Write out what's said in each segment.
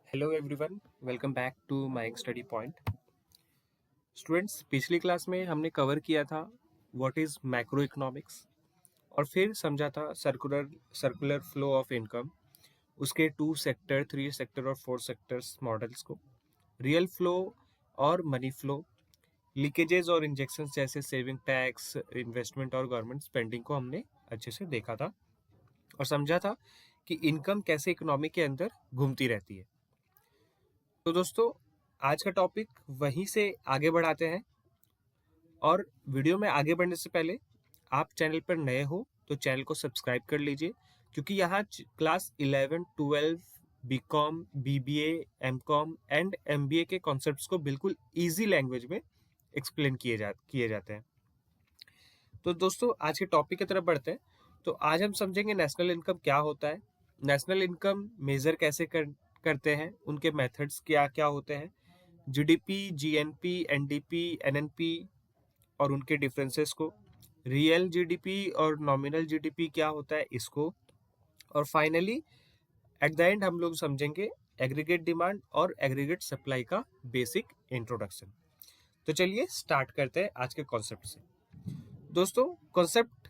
Hello everyone, welcome back to my study point. Students, पिछली class में हमने cover किया था व्हाट इज़ मैक्रो इकोनॉमिक्स और फिर समझा था सर्कुलर फ्लो ऑफ इनकम, उसके 2 सेक्टर, 3 सेक्टर और 4 सेक्टर्स मॉडल्स को, रियल फ्लो और मनी फ्लो, लीकेजेस और इंजेक्शंस जैसे सेविंग टैक्स, इन्वेस्टमेंट और गवर्नमेंट स्पेंडिंग को हमने अच्छे से देखा था और समझा था कि इनकम कैसे इकोनॉमी के अंदर घूमती रहती है। तो दोस्तों, आज का टॉपिक वहीं से आगे बढ़ाते हैं और वीडियो में आगे बढ़ने से पहले आप चैनल पर नए हो तो चैनल को सब्सक्राइब कर लीजिए, क्योंकि यहाँ class 11, 12, BCom, BBA, MCom and MBA के कॉन्सेप्ट्स को बिल्कुल इजी लैंग्वेज में एक्सप्लेन किए जाते हैं। तो दोस्तों, आज के टॉपिक की तरफ बढ़ते हैं। तो आज हम समझेंगे नेशनल इनकम क्या होता है, नेशनल इनकम मेजर कैसे करते हैं, उनके मेथड्स क्या क्या होते हैं, जीडीपी, जीएनपी, एनडीपी, एनएनपी और उनके डिफरेंसेस को, रियल जीडीपी और नॉमिनल जीडीपी क्या होता है इसको, और फाइनली एट द एंड हम लोग समझेंगे एग्रीगेट डिमांड और एग्रीगेट सप्लाई का बेसिक इंट्रोडक्शन। तो चलिए स्टार्ट करते हैं आज के कॉन्सेप्ट से। दोस्तों, कॉन्सेप्ट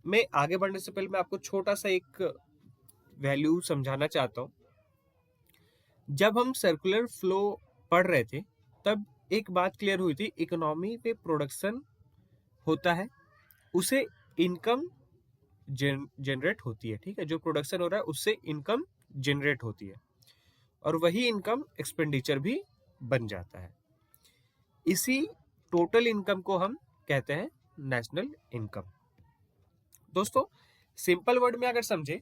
में आगे बढ़ने से पहले मैं आपको छोटा सा एक वैल्यू समझाना चाहता हूँ। जब हम सर्कुलर फ्लो पढ़ रहे थे तब एक बात क्लियर हुई थी, इकोनॉमी में प्रोडक्शन होता है, उसे इनकम जनरेट होती है। ठीक है, जो प्रोडक्शन हो रहा है उससे इनकम जनरेट होती है और वही इनकम एक्सपेंडिचर भी बन जाता है। इसी टोटल इनकम को हम कहते हैं नेशनल इनकम। दोस्तों, सिंपल वर्ड में अगर समझे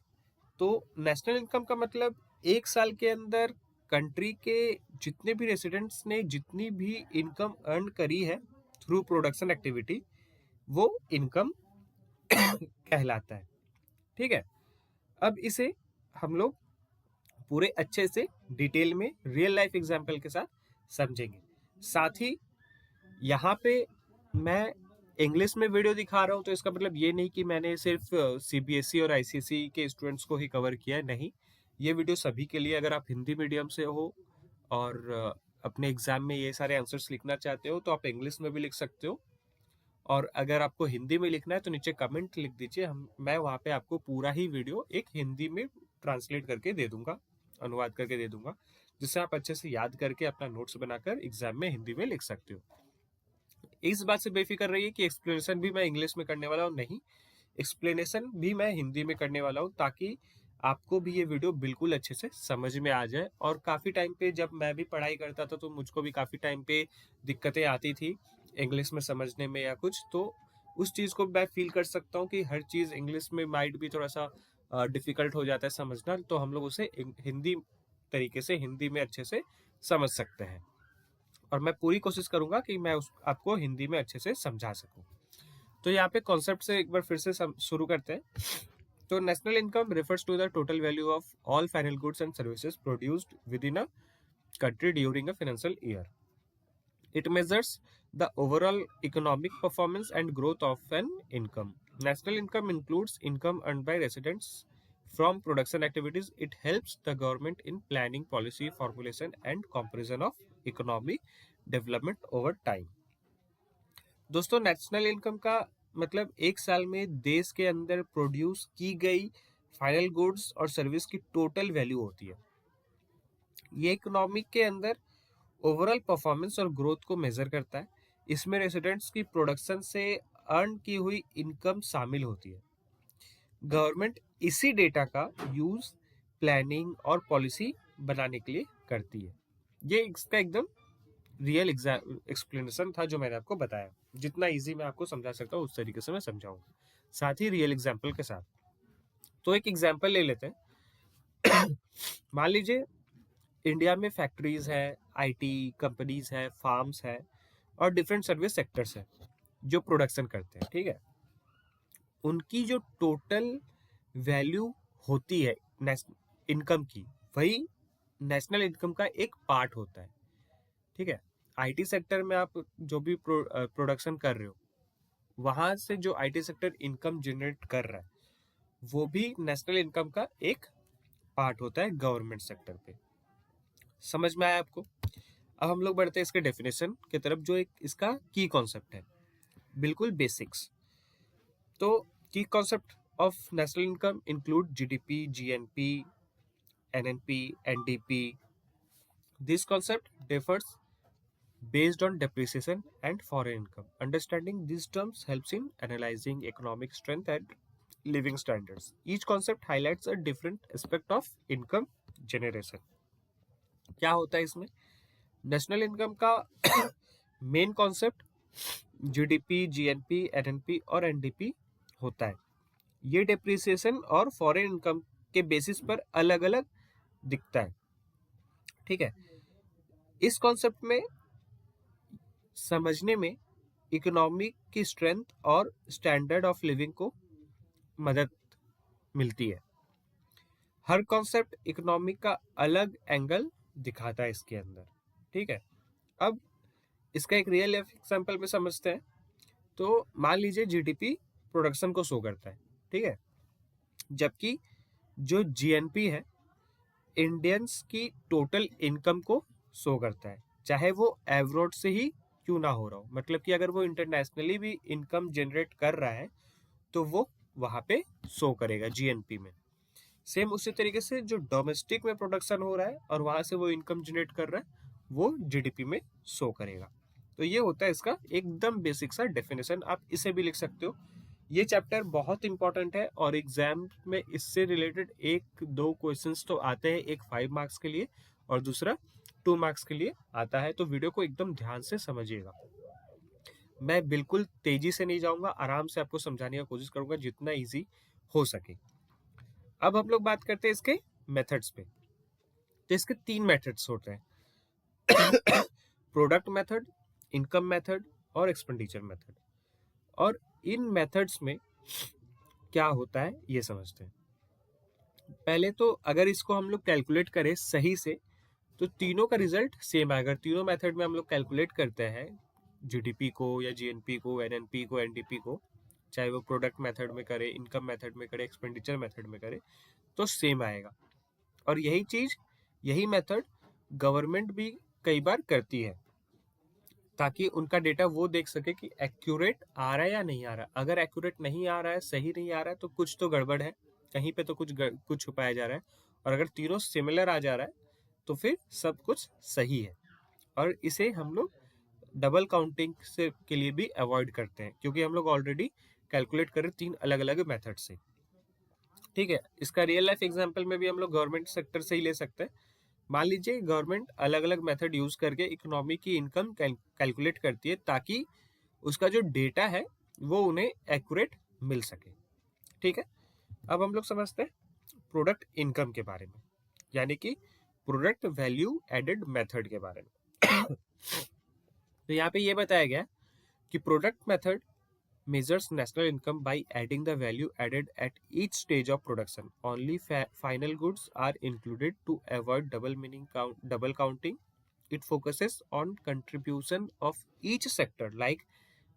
तो नेशनल इनकम का मतलब एक साल के अंदर कंट्री के जितने भी रेसिडेंट्स ने जितनी भी इनकम अर्न करी है थ्रू प्रोडक्शन एक्टिविटी, वो इनकम कहलाता है। ठीक है, अब इसे हम लोग पूरे अच्छे से डिटेल में रियल लाइफ एग्जांपल के साथ समझेंगे। साथ ही यहाँ पे मैं इंग्लिश में वीडियो दिखा रहा हूँ तो इसका मतलब ये नहीं कि मैंने सिर्फ सीबीएसई और आईसीएसई के स्टूडेंट्स को ही कवर किया है, नहीं, ये वीडियो सभी के लिए। अगर आप हिंदी मीडियम से हो और अपने एग्जाम में ये सारे आंसर्स लिखना चाहते हो तो आप इंग्लिश में भी लिख सकते हो, और अगर आपको हिंदी में लिखना है तो नीचे कमेंट लिख दीजिए, मैं वहाँ पे आपको पूरा ही वीडियो एक हिंदी में ट्रांसलेट करके दे दूंगा, अनुवाद करके दे दूंगा, जिससे आप अच्छे से याद करके अपना नोट्स बनाकर एग्जाम में हिंदी में लिख सकते हो। इस बात से बेफिक्र रहिए कि एक्सप्लेनेशन भी मैं इंग्लिश में करने वाला हूँ, नहीं, एक्सप्लेनेशन भी मैं हिंदी में करने वाला हूँ, ताकि आपको भी ये वीडियो बिल्कुल अच्छे से समझ में आ जाए। और काफ़ी टाइम पे जब मैं भी पढ़ाई करता था तो मुझको भी काफ़ी टाइम पे दिक्कतें आती थी इंग्लिश में समझने में या कुछ, तो उस चीज़ को मैं फील कर सकता हूँ कि हर चीज़ इंग्लिश में माइट भी थोड़ा सा डिफिकल्ट हो जाता है समझना, तो हम लोग उसे हिंदी तरीके से हिंदी में अच्छे से समझ सकते हैं। और मैं पूरी कोशिश करूंगा कि मैं आपको हिंदी में अच्छे से समझा सकूं। तो यहाँ पे कॉन्सेप्ट से एक बार फिर से शुरू करते हैं। तो national income refers to the total value of all final goods and services produced within a country during a financial year. It measures the overall economic performance and growth of an income. National income includes income earned by residents from production activities. It helps the government in planning policy formulation and comparison of economic development over time. दोस्तों, national income का मतलब एक साल में देश के अंदर produce की गई फाइनल गुड्स और सर्विस की टोटल वैल्यू होती है। ये इकोनॉमिक के अंदर ओवरऑल परफॉर्मेंस और ग्रोथ को मेजर करता है। इसमें रेसिडेंट्स की प्रोडक्शन से अर्न की हुई इनकम शामिल होती है। गवर्नमेंट इसी डेटा का यूज प्लानिंग और पॉलिसी बनाने के लिए करती है। ये इसका एकदम रियल एक्सप्लेनेशन था जो मैंने आपको बताया। जितना इजी मैं आपको समझा सकता हूँ उस तरीके से मैं समझाऊंगा, साथ ही रियल एग्जाम्पल के साथ। तो एक एग्जाम्पल ले लेते हैं। मान लीजिए इंडिया में फैक्ट्रीज है, आईटी कंपनीज है, फार्म्स है और डिफरेंट सर्विस सेक्टर्स है जो प्रोडक्शन करते हैं। ठीक है, उनकी जो टोटल वैल्यू होती है इनकम की, वही नेशनल इनकम का एक पार्ट होता है। ठीक है, आईटी सेक्टर में आप जो भी प्रोडक्शन कर रहे हो, वहां से जो आईटी सेक्टर इनकम जनरेट कर रहा है वो भी नेशनल इनकम का एक पार्ट होता है गवर्नमेंट सेक्टर पे। समझ में आया आपको? अब हम लोग बढ़ते हैं इसके डेफिनेशन की तरफ, जो एक इसका की कॉन्सेप्ट है, बिल्कुल बेसिक्स। तो की concept of national income include GDP, GNP, NNP, NDP. This concept differs based on depreciation and foreign income. Understanding these terms helps in analyzing economic strength and living standards. Each concept highlights a different aspect of income generation. क्या होता है इसमें? National income का main concept GDP, GNP, NNP और NDP होता है। ये depreciation और फॉरेन इनकम के बेसिस पर अलग अलग दिखता है। ठीक है, इस कॉन्सेप्ट में समझने में इकोनॉमी की स्ट्रेंथ और स्टैंडर्ड ऑफ लिविंग को मदद मिलती है। हर कॉन्सेप्ट इकोनॉमी का अलग एंगल दिखाता है इसके अंदर। ठीक है, अब इसका एक रियल लाइफ एग्जांपल में समझते हैं। तो मान लीजिए जीडीपी प्रोडक्शन को शो करता है, ठीक है, जबकि जो जीएनपी है इंडियंस की टोटल इनकम को शो करता है, चाहे वो एवरोड से ही क्यों ना हो रहा हो। मतलब कि अगर वो इंटरनेशनली भी इनकम जनरेट कर रहा है तो वो वहां पे शो करेगा जीएनपी में। सेम उसी तरीके से जो डोमेस्टिक में प्रोडक्शन हो रहा है और वहां से वो इनकम जनरेट कर रहा है वो जीडीपी में शो करेगा। तो ये होता है इसका एकदम बेसिक सा डेफिनेशन। आप इसे भी लिख सकते हो। ये चैप्टर बहुत इंपॉर्टेंट है और एग्जाम में इससे रिलेटेड 1-2 क्वेश्चंस तो आते हैं, एक 5 मार्क्स के लिए और दूसरा 2 मार्क्स के लिए आता है। तो वीडियो को एकदम ध्यान से समझिएगा। मैं बिल्कुल तेजी से नहीं जाऊंगा, आराम से आपको समझाने की कोशिश करूंगा जितना इजी हो सके। अब हम लोग बात करते हैं इसके मेथड्स पे। तो इसके 3 मेथड्स होते हैं, प्रोडक्ट मेथड, इनकम मेथड और एक्सपेंडिचर मेथड। और इन मेथड्स में क्या होता है ये समझते हैं। पहले तो अगर इसको हम लोग कैलकुलेट करें सही से तो तीनों का रिजल्ट सेम है। अगर तीनों मेथड में हम लोग कैलकुलेट करते हैं जीडीपी को या जीएनपी को, एनएनपी को, एनडीपी को, चाहे वो प्रोडक्ट मेथड में करे, इनकम मेथड में करे, एक्सपेंडिचर मेथड में करे, तो सेम आएगा। और यही चीज, यही मेथड गवर्नमेंट भी कई बार करती है ताकि उनका डेटा वो देख सके कि एक्यूरेट आ रहा है या नहीं आ रहा। अगर एक्यूरेट नहीं आ रहा है, सही नहीं आ रहा है, तो कुछ तो गड़बड़ है, कहीं पे तो कुछ छुपाया जा रहा है। और अगर तीनों सिमिलर आ जा रहा है तो फिर सब कुछ सही है। और इसे हम लोग डबल काउंटिंग से के लिए भी अवॉइड करते हैं, क्योंकि हम लोग ऑलरेडी कैलकुलेट कर रहे 3 अलग अलग मेथड से। ठीक है, इसका रियल लाइफ एग्जांपल में भी हम लोग गवर्नमेंट सेक्टर से ही ले सकते हैं। मान लीजिए गवर्नमेंट अलग अलग मेथड यूज करके इकोनॉमी की इनकम कैलकुलेट करती है ताकि उसका जो डेटा है वो उन्हें एक्यूरेट मिल सके। ठीक है, अब हम लोग समझते हैं प्रोडक्ट इनकम के बारे में, यानी कि प्रोडक्ट वैल्यू एडेड मेथड के बारे में। तो यहाँ पे ये बताया गया कि product method measures national income by adding the value added at each stage of production. Only final goods are included to avoid double counting. It focuses on contribution of each sector like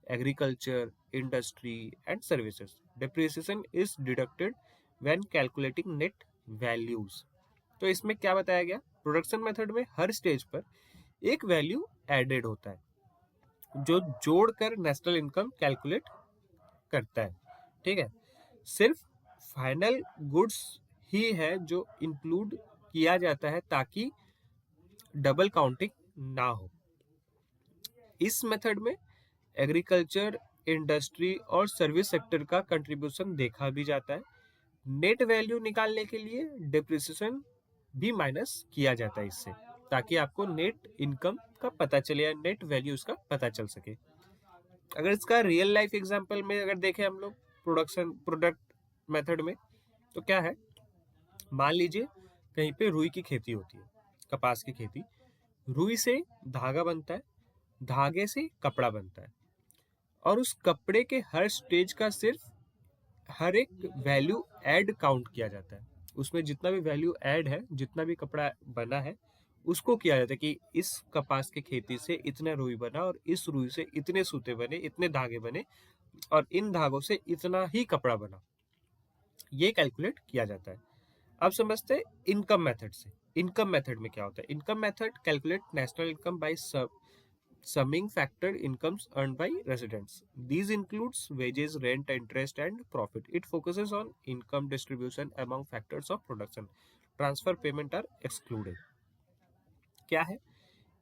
agriculture, industry and services. Depreciation is deducted when calculating net values. तो इसमें क्या बताया गया, production method में हर stage पर एक value added होता है जो जोड़कर नेशनल इनकम कैलकुलेट करता है। ठीक है, सिर्फ फाइनल गुड्स ही है जो इंक्लूड किया जाता है ताकि डबल काउंटिंग ना हो। इस मेथड में एग्रीकल्चर, इंडस्ट्री और सर्विस सेक्टर का कंट्रीब्यूशन देखा भी जाता है। नेट वैल्यू निकालने के लिए डिप्रिसिएशन भी माइनस किया जाता है इससे, ताकि आपको नेट इनकम का पता चले या नेट वैल्यू उसका पता चल सके। अगर इसका रियल लाइफ एग्जांपल में अगर देखें हम लोग प्रोडक्ट मेथड में, तो क्या है, मान लीजिए कहीं पे रुई की खेती होती है, कपास की खेती। रुई से धागा बनता है, धागे से कपड़ा बनता है और उस कपड़े के हर स्टेज का सिर्फ हर एक वैल्यू ऐड काउंट किया जाता है। उसमें जितना भी वैल्यू ऐड है, जितना भी कपड़ा बना है, उसको किया जाता है कि इस कपास की खेती से इतना रुई बना और इस रुई से इतने सूते बने, इतने धागे बने और इन धागों से इतना ही कपड़ा बना। ये कैलकुलेट किया जाता है। अब समझते हैं इनकम मेथड से। इनकम मेथड में क्या होता है? Income method calculate national income by summing factor incomes earned by residents. These includes wages, rent, interest, and profit. It focuses on income distribution among factors of production. Transfer payment are excluded. क्या है?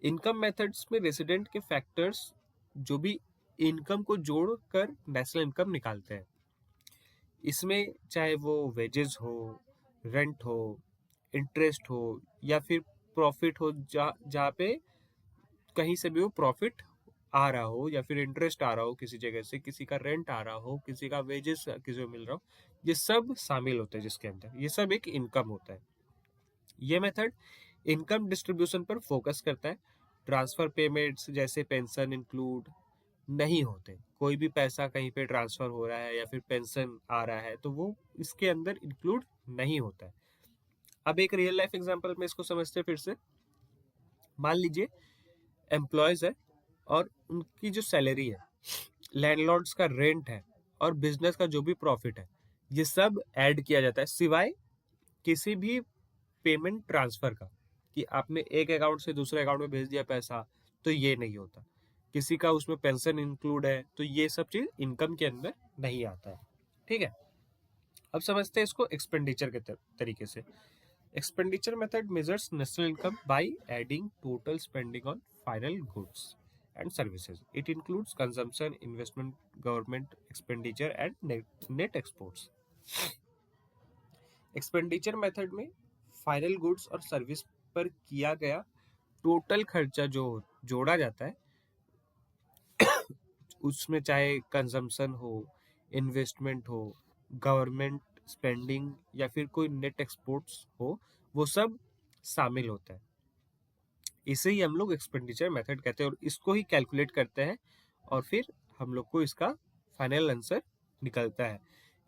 Income methods में resident के factors जो भी income को जोड़कर national income निकालते हैं। इसमें चाहे वो वेजेस हो, रेंट हो, इंटरेस्ट हो या फिर प्रॉफिट हो, जहाँ पे कहीं से भी वो प्रॉफिट आ रहा हो या फिर इंटरेस्ट आ रहा हो किसी जगह से, किसी का रेंट आ रहा हो, किसी का वेजेस किसी को मिल रहा हो, ये सब शामिल होते हैं जिसके अंदर। ये सब एक इनकम होता है। ये मेथड इनकम डिस्ट्रीब्यूशन पर फोकस करता है। ट्रांसफर पेमेंट्स जैसे पेंशन इंक्लूड नहीं होते। कोई भी पैसा कहीं पे ट्रांसफर हो रहा है या फिर पेंशन आ रहा है तो वो इसके अंदर इंक्लूड नहीं होता है। अब एक रियल लाइफ एग्जांपल में इसको समझते हैं फिर से। मान लीजिए एम्प्लॉयज है और उनकी जो सैलरी है, लैंडलॉर्ड्स का रेंट है और बिजनेस का जो भी प्रॉफिट है, ये सब ऐड किया जाता है सिवाय किसी भी पेमेंट ट्रांसफर का, कि आपने एक अकाउंट से दूसरे अकाउंट में भेज दिया पैसा, तो ये नहीं होता। किसी का उसमें पेंशन इंक्लूड है तो ये सब चीज इनकम के अंदर नहीं आता है। ठीक है, अब समझते हैं इसको एक्सपेंडिचर के तरीके से। Expenditure method measures national income by adding total spending on final goods and services. It includes consumption, investment, government expenditure and net exports. Expenditure method में फाइनल गुड्स और सर्विस पर किया गया टोटल खर्चा जो जोड़ा जाता है, उसमें चाहे कंजम्पशन हो, इन्वेस्टमेंट हो, गवर्नमेंट स्पेंडिंग या फिर कोई नेट एक्सपोर्ट्स हो, वो सब शामिल होता है। इसे ही हम लोग एक्सपेंडिचर मेथड कहते हैं और इसको ही कैलकुलेट करते हैं और फिर हम लोग को इसका फाइनल आंसर निकलता है।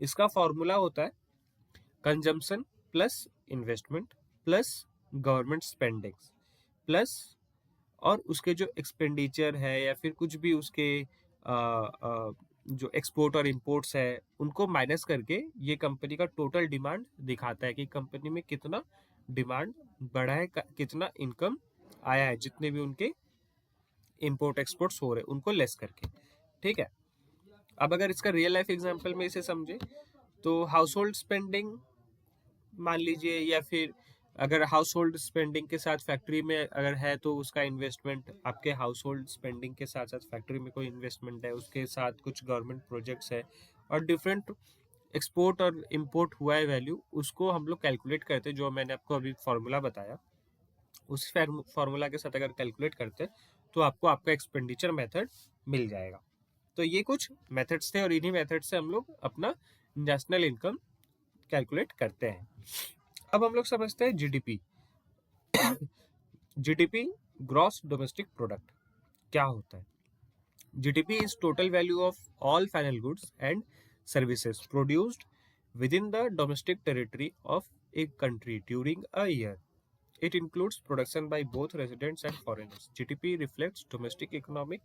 इसका फॉर्मूला होता है consumption plus investment plus government spendings plus और उसके जो एक्सपेंडिचर है या फिर कुछ भी उसके जो एक्सपोर्ट और इंपोर्ट्स है उनको माइनस करके ये कंपनी का टोटल डिमांड दिखाता है कि कंपनी में कितना डिमांड बढ़ा है, कितना इनकम आया है, जितने भी उनके इंपोर्ट एक्सपोर्ट्स हो रहे हैं उनको लेस करके। ठीक है, अब अगर इसका रियल लाइफ एग्जांपल में इसे समझे तो हाउस होल्ड स्पेंडिंग मान लीजिए, या फिर अगर हाउस होल्ड स्पेंडिंग के साथ फैक्ट्री में अगर है तो उसका इन्वेस्टमेंट, आपके हाउस होल्ड स्पेंडिंग के साथ साथ फैक्ट्री में कोई इन्वेस्टमेंट है, उसके साथ कुछ गवर्नमेंट प्रोजेक्ट्स है और डिफरेंट एक्सपोर्ट और इंपोर्ट हुआ है वैल्यू, उसको हम लोग कैलकुलेट करते हैं। जो मैंने आपको अभी फॉर्मूला बताया उस फॉर्मूला के साथ अगर कैलकुलेट करते हैं तो आपको आपका एक्सपेंडिचर मेथड मिल जाएगा। तो ये कुछ मेथड्स थे और इन्हीं मेथड से हम लोग अपना नेशनल इनकम कैलकुलेट करते हैं। अब हम लोग समझते हैं GDP. GDP gross domestic product क्या होता है? GDP is total value of all final goods and services produced within the domestic territory of a country during a year. It includes production by both residents and foreigners. GDP reflects domestic economic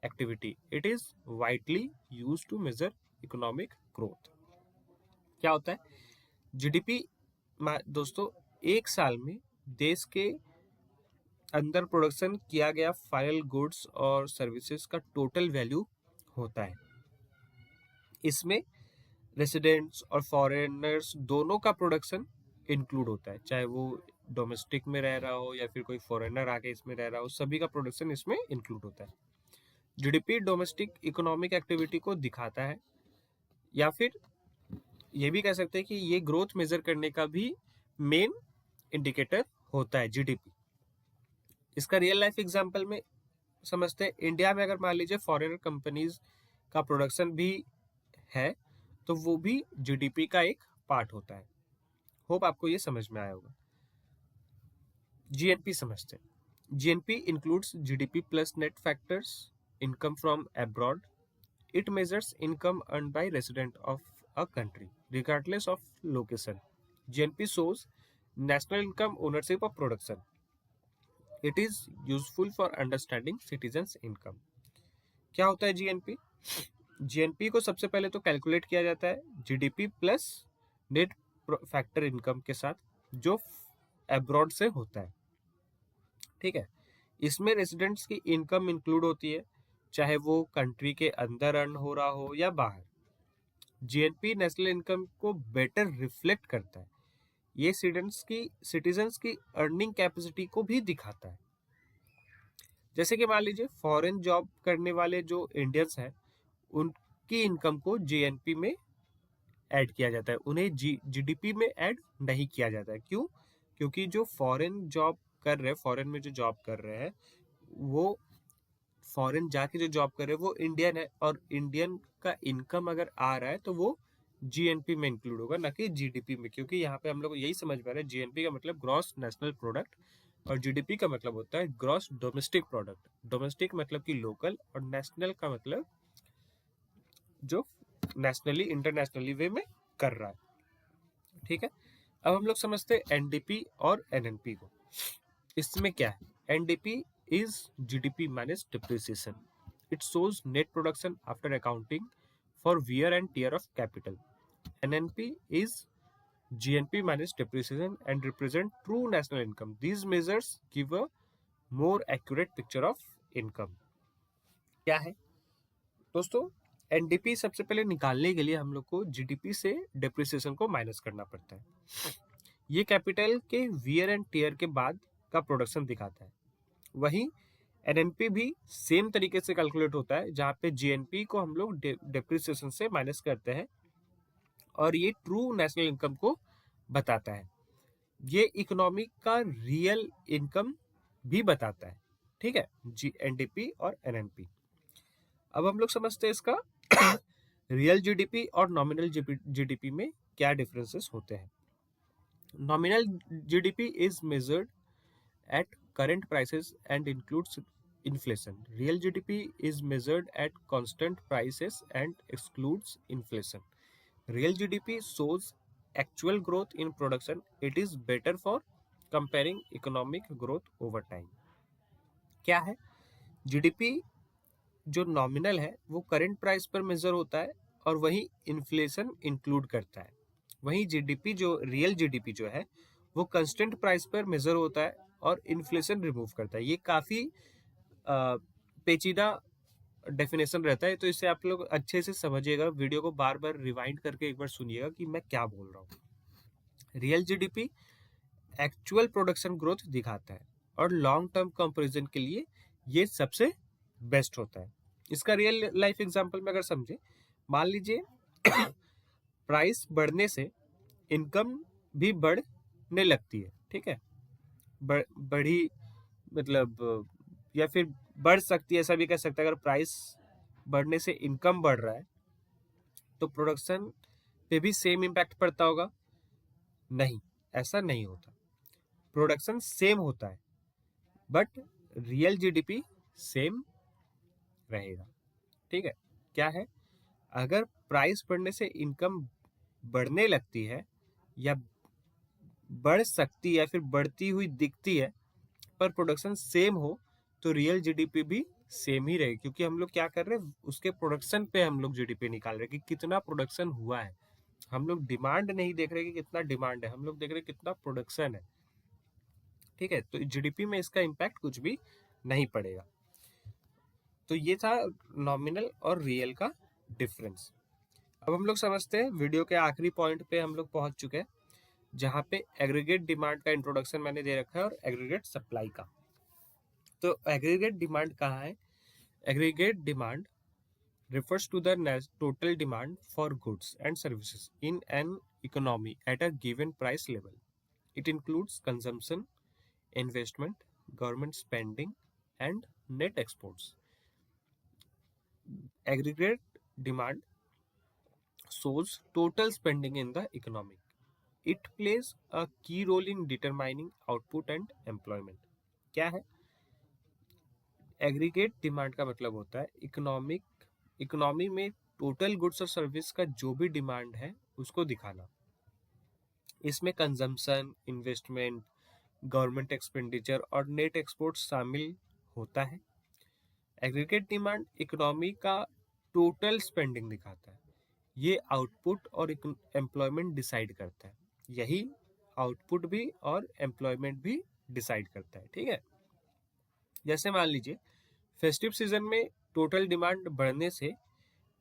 activity. It is widely used to measure economic growth. क्या होता है GDP? दोस्तों, एक साल में देश के अंदर प्रोडक्शन किया गया फाइनल गुड्स और सर्विसेज का टोटल वैल्यू होता है। इसमें रेसिडेंट्स और फॉरेनर्स दोनों का प्रोडक्शन इंक्लूड होता है, चाहे वो डोमेस्टिक में रह रहा हो या फिर कोई फॉरेनर आके इसमें रह रहा हो, सभी का प्रोडक्शन इसमें इंक्लूड होता है। जीडीपी डोमेस्टिक इकोनॉमिक एक्टिविटी को दिखाता है, या फिर ये भी कह सकते हैं कि ये ग्रोथ मेजर करने का भी मेन इंडिकेटर होता है जीडीपी। इसका रियल लाइफ एग्जांपल में समझते हैं। इंडिया में अगर मान लीजिए फॉरेनर कंपनीज का प्रोडक्शन भी है तो वो भी जीडीपी का एक पार्ट होता है। होप आपको ये समझ में आया होगा। जीएनपी समझते हैं। GNP includes GDP plus net factors income from abroad. It measures income earned by resident of a country regardless of location. GNP shows national income ownership of production. It is useful for understanding citizens income. क्या होता है GNP? GNP को सबसे पहले तो calculate किया जाता है GDP plus net factor income के साथ। जो अब्रॉड से होता है। ठीक है, इसमें रेजिडेंट्स की इनकम इंक्लूड होती है, चाहे वो कंट्री के अंदर अर्न हो रहा हो या बाहर। जीएनपी नेशनल इनकम को बेटर रिफ्लेक्ट करता है। ये सिटीजन्स की अर्निंग कैपेसिटी को भी दिखाता है। जैसे कि मान लीजिए फॉरेन जॉब करने वाले जो इंडियंस हैं, उनकी इनकम को जीएनपी में ऐड किया जाता है, उन्हें जीडीपी में ऐड नहीं किया जाता है। क्यों? क्योंकि जो फॉरेन जॉब कर रहे हैं, फॉरेन में जो जॉब कर रहे हैं, वो फॉरेन जाके जो जॉब कर रहे हैं वो इंडियन है, और इंडियन का इनकम अगर आ रहा है तो वो जीएनपी में इंक्लूड होगा, ना कि जीडीपी में। क्योंकि यहाँ पे हम लोग यही समझ पा रहे हैं, जीएनपी का मतलब ग्रॉस नेशनल प्रोडक्ट, और जीडीपी का मतलब होता है ग्रॉस डोमेस्टिक प्रोडक्ट। डोमेस्टिक मतलब कि लोकल, और नेशनल का मतलब जो नेशनली इंटरनेशनली वे में कर रहा है। ठीक है, अब हम लोग समझते हैं एनडीपी और एनएनपी को। इसमें क्या है? NDP is GDP minus depreciation. It shows net production after accounting for wear and tear of capital. NNP is GNP minus depreciation and represent true national income. These measures give a more accurate picture of income. क्या है दोस्तों? NDP सबसे पहले निकालने के लिए हम लोग को जीडीपी से डेप्रिसिएशन को माइनस करना पड़ता है। ये कैपिटल के वियर एंड टियर के बाद का प्रोडक्शन दिखाता है। वहीं एनएनपी भी सेम तरीके से कैलकुलेट होता है, जहाँ पे जीएनपी को हम लोग डेप्रिसिएशन से माइनस करते हैं, और ये ट्रू नेशनल इनकम को बताता है। ये इकोनॉमी का रियल इनकम भी बताता है। ठीक है, जी एनडीपी और एनएनपी। अब हम लोग समझते हैं इसका रियल जीडीपी और नॉमिनल जीडीपी में क्या डिफरेंसेस होते हैं। Nominal GDP is measured at current prices and includes inflation. Real GDP is measured at constant prices and excludes inflation. Real GDP shows actual growth in production. It is better for comparing economic growth over time. क्या है? GDP जो nominal है वो current price पर major होता है, और वही इन्फ्लेशन इंक्लूड करता है। वहीं जीडीपी जो रियल जीडीपी जो है वो कंस्टेंट प्राइस पर मेजर होता है और इन्फ्लेशन रिमूव करता है। ये काफ़ी पेचीदा डेफिनेशन रहता है, तो इसे आप लोग अच्छे से समझिएगा। वीडियो को बार बार रिवाइंड करके एक बार सुनिएगा कि मैं क्या बोल रहा हूँ। Real GDP actual production growth दिखाता है, और लॉन्ग टर्म कंपैरिजन के लिए ये सबसे बेस्ट होता है। इसका रियल लाइफ एग्जांपल में अगर समझे, मान लीजिए प्राइस बढ़ने से इनकम भी बढ़ने लगती है। ठीक है, बढ़ी मतलब, या फिर बढ़ सकती है, ऐसा भी कह सकते हैं। अगर प्राइस बढ़ने से इनकम बढ़ रहा है तो प्रोडक्शन पे भी सेम इम्पैक्ट पड़ता होगा? नहीं, ऐसा नहीं होता। प्रोडक्शन सेम होता है, बट रियल जीडीपी सेम रहेगा। ठीक है, क्या है? अगर प्राइस बढ़ने से इनकम बढ़ने लगती है, या बढ़ सकती है, या फिर बढ़ती हुई दिखती है, पर प्रोडक्शन सेम हो, तो रियल जीडीपी भी सेम ही रहेगी। क्योंकि हम लोग क्या कर रहे हैं, उसके प्रोडक्शन पे हम लोग जीडीपी निकाल रहे हैं कि कितना प्रोडक्शन हुआ है। हम लोग डिमांड नहीं देख रहे कि कितना डिमांड है, हम लोग देख रहे कितना प्रोडक्शन है। ठीक है, तो जीडीपी में इसका इम्पैक्ट कुछ भी नहीं पड़ेगा। तो ये था नॉमिनल और रियल का डिफरेंस। अब हम लोग समझते हैं, वीडियो के आखिरी पॉइंट पे हम लोग पहुंच चुके हैं, जहाँ पे एग्रीगेट डिमांड का इंट्रोडक्शन मैंने दे रखा है, और एग्रीगेट सप्लाई का। तो एग्रीगेट डिमांड कहाँ है? Aggregate demand refers to the total demand for goods and services in an economy at a given price level. It includes consumption, investment, government spending, and net exports. Aggregate demand shows total spending in the economy. It plays a key role in determining output and employment. क्या है? Aggregate demand का मतलब होता है economy में total goods और service का जो भी डिमांड है उसको दिखाना। इसमें कंजम्पशन, इन्वेस्टमेंट, गवर्नमेंट एक्सपेंडिचर और नेट एक्सपोर्ट शामिल होता है। एग्रीगेट डिमांड इकोनॉमी का टोटल स्पेंडिंग दिखाता है। ये आउटपुट और एम्प्लॉयमेंट डिसाइड करता है। यही आउटपुट भी और एम्प्लॉयमेंट भी डिसाइड करता है। ठीक है, जैसे मान लीजिए फेस्टिव सीजन में टोटल डिमांड बढ़ने से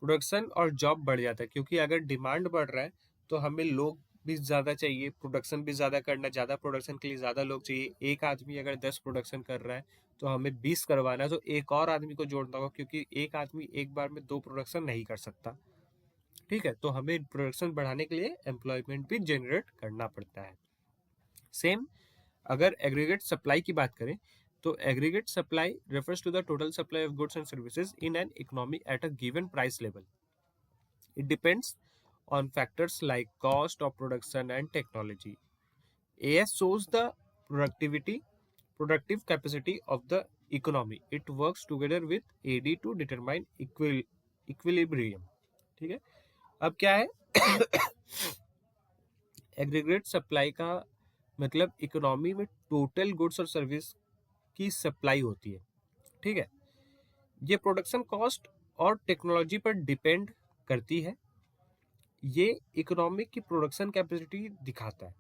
प्रोडक्शन और जॉब बढ़ जाता है, क्योंकि अगर डिमांड बढ़ रहा है तो हमें लोग भी ज़्यादा चाहिए, प्रोडक्शन भी ज़्यादा करना, ज़्यादा प्रोडक्शन के लिए ज़्यादा लोग चाहिए। एक आदमी अगर 10 प्रोडक्शन कर रहा है तो हमें 20 करवाना है, तो एक और आदमी को जोड़ना होगा, क्योंकि एक आदमी एक बार में 2 प्रोडक्शन नहीं कर सकता। ठीक है, तो हमें प्रोडक्शन बढ़ाने के लिए एम्प्लॉयमेंट भी जनरेट करना पड़ता है। सेम अगर एग्रीगेट सप्लाई की बात करें तो aggregate supply refers to the total supply of goods and services in an economy at a given price level. It depends on factors like cost of production and technology. AS shows the productive capacity of the economy. It works together with AD to determine equilibrium. ठीक है, अब क्या है aggregate supply का मतलब economy में total goods और service की सप्लाई होती है। ठीक है, ये प्रोडक्शन कॉस्ट और टेक्नोलॉजी पर डिपेंड करती है। ये इकोनॉमिक की प्रोडक्शन कैपेसिटी दिखाता है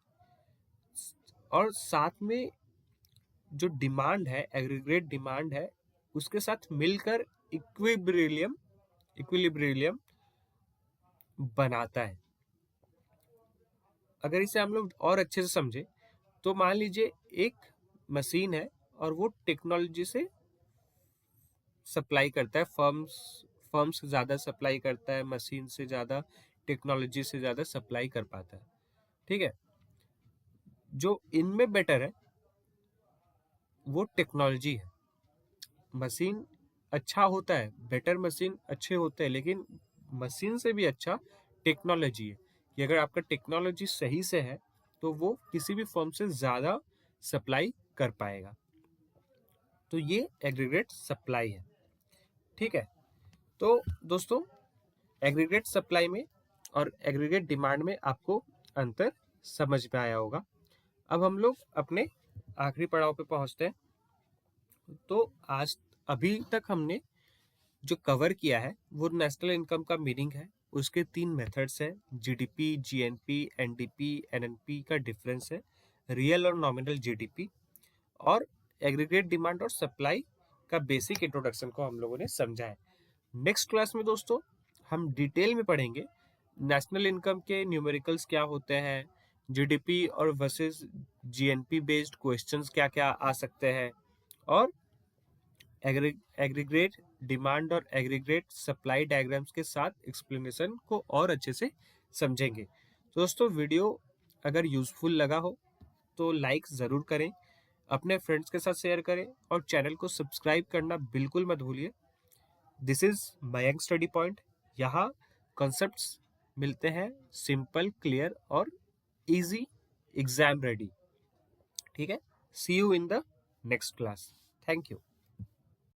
और साथ में जो डिमांड है, एग्रीगेट डिमांड है, उसके साथ मिलकर इक्विलिब्रियम बनाता है। अगर इसे हम लोग और अच्छे से समझे तो मान लीजिए एक मशीन है और वो टेक्नोलॉजी से सप्लाई करता है, फर्म्स ज़्यादा सप्लाई करता है, मशीन से ज़्यादा, टेक्नोलॉजी से ज़्यादा सप्लाई कर पाता है। ठीक है, जो इनमें बेटर है वो टेक्नोलॉजी है। मशीन अच्छा होता है, बेटर मशीन अच्छे होते हैं, लेकिन मशीन से भी अच्छा टेक्नोलॉजी है कि अगर आपका टेक्नोलॉजी सही से है तो वो किसी भी फर्म से ज़्यादा सप्लाई कर पाएगा। तो ये एग्रीगेट सप्लाई है। ठीक है, तो दोस्तों एग्रीगेट सप्लाई में और एग्रीगेट डिमांड में आपको अंतर समझ में आया होगा। अब हम लोग अपने आखिरी पड़ाव पे पहुंचते हैं। तो आज अभी तक हमने जो कवर किया है वो नेशनल इनकम का मीनिंग है, उसके 3 मेथड्स हैं, जीडीपी, जीएनपी, एनडीपी, एनएनपी का डिफरेंस है, रियल और नॉमिनल जीडीपी, और एग्रीगेट डिमांड और सप्लाई का बेसिक इंट्रोडक्शन को हम लोगों ने समझा है। नेक्स्ट क्लास में दोस्तों हम डिटेल में पढ़ेंगे नेशनल इनकम के न्यूमेरिकल्स क्या होते हैं, जीडीपी और वर्सेस जीएनपी बेस्ड क्वेश्चंस क्या क्या आ सकते हैं, और एग्रीगेट डिमांड और एग्रीगेट सप्लाई डायग्राम्स के साथ एक्सप्लेनेशन को और अच्छे से समझेंगे। तो दोस्तों वीडियो अगर यूजफुल लगा हो तो लाइक ज़रूर करें, अपने फ्रेंड्स के साथ शेयर करें और चैनल को सब्सक्राइब करना बिल्कुल मत भूलिए। This is Mayank study point. यहाँ कॉन्सेप्ट्स मिलते हैं सिंपल, क्लियर और इजी, एग्जाम रेडी। ठीक है, see you in the next class. Thank you.